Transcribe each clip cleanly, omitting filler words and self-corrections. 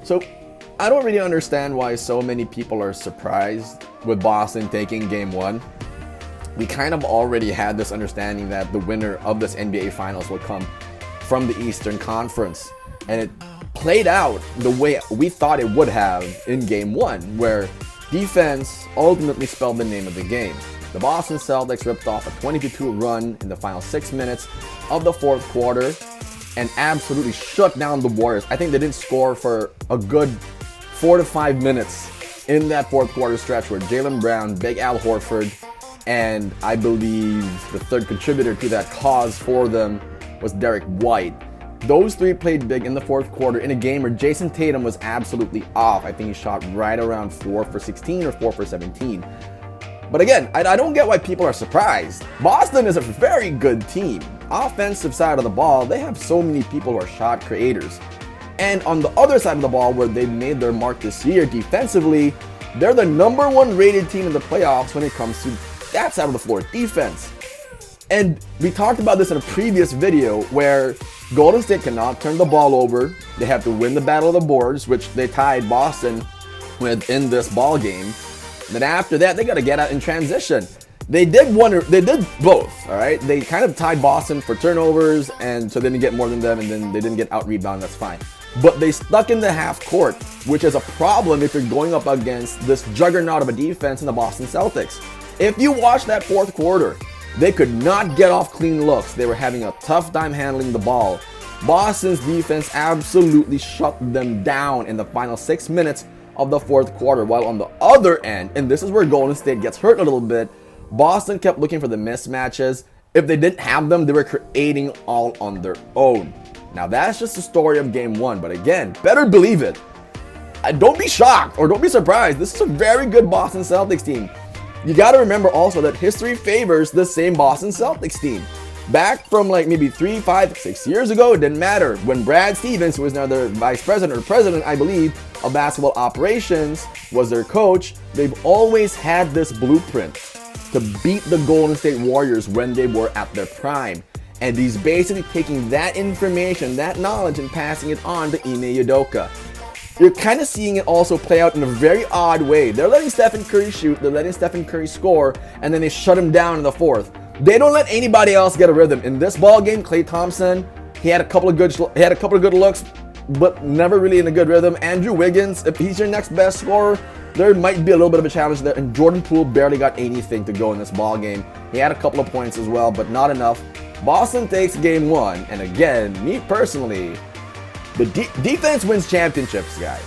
So I don't really understand why so many people are surprised with Boston taking game one. We kind of already had this understanding that the winner of this NBA Finals will come from the Eastern Conference. And it played out the way we thought it would have in game one, where defense ultimately spelled the name of the game. The Boston Celtics ripped off a 22-2 run in the final 6 minutes of the fourth quarter and absolutely shut down the Warriors. I think they didn't score for a good 4 to 5 minutes in that fourth quarter stretch where Jaylen Brown, Big Al Horford, and I believe the third contributor to that cause for them was Derek White. Those three played big in the fourth quarter in a game where Jason Tatum was absolutely off. I think he shot right around 4 for 16 or 4 for 17. But again, I don't get why people are surprised. Boston is a very good team. Offensive side of the ball, they have so many people who are shot creators. And on the other side of the ball, where they've made their mark this year defensively, they're the number one rated team in the playoffs when it comes to that side of the floor, defense. And we talked about this in a previous video where Golden State cannot turn the ball over. They have to win the battle of the boards, which they tied Boston with in this ball game. Then after that, they got to get out in transition. They did both, all right? They kind of tied Boston for turnovers, and so they didn't get more than them, and then they didn't get out-rebound, that's fine. But they stuck in the half court, which is a problem if you're going up against this juggernaut of a defense in the Boston Celtics. If you watch that fourth quarter, they could not get off clean looks. They were having a tough time handling the ball. Boston's defense absolutely shut them down in the final 6 minutes of the fourth quarter, while on the other end, and this is where Golden State gets hurt a little bit, Boston kept looking for the mismatches. If they didn't have them, they were creating all on their own. Now that's just the story of game one, but again, better believe it. Don't be shocked or don't be surprised. This is a very good Boston Celtics team. You got to remember also that history favors the same Boston Celtics team. Back from like maybe 3, 5, 6 years ago, it didn't matter. When Brad Stevens, who is now the vice president or president, I believe, of basketball operations, was their coach, they've always had this blueprint to beat the Golden State Warriors when they were at their prime. And he's basically taking that information, that knowledge, and passing it on to Ime Udoka. You're kind of seeing it also play out in a very odd way. They're letting Stephen Curry shoot, they're letting Stephen Curry score, and then they shut him down in the fourth. They don't let anybody else get a rhythm. In this ball game, Klay Thompson, he had a couple of good looks, but never really in a good rhythm. Andrew Wiggins, if he's your next best scorer, there might be a little bit of a challenge there. And Jordan Poole barely got anything to go in this ball game. He had a couple of points as well, but not enough. Boston takes game one, and again, me personally, the defense wins championships, guys.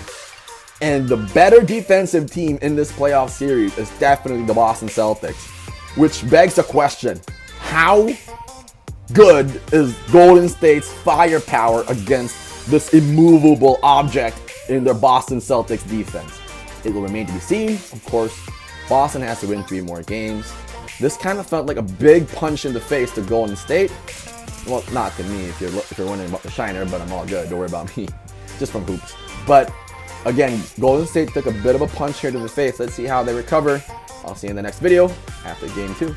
And the better defensive team in this playoff series is definitely the Boston Celtics. Which begs the question, how good is Golden State's firepower against this immovable object in their Boston Celtics defense? It will remain to be seen. Of course, Boston has to win 3 more games. This kind of felt like a big punch in the face to Golden State. Well, not to me if you're wondering about the Shiner, but I'm all good. Don't worry about me. Just from hoops. But again, Golden State took a bit of a punch here to the face. Let's see how they recover. I'll see you in the next video after game 2.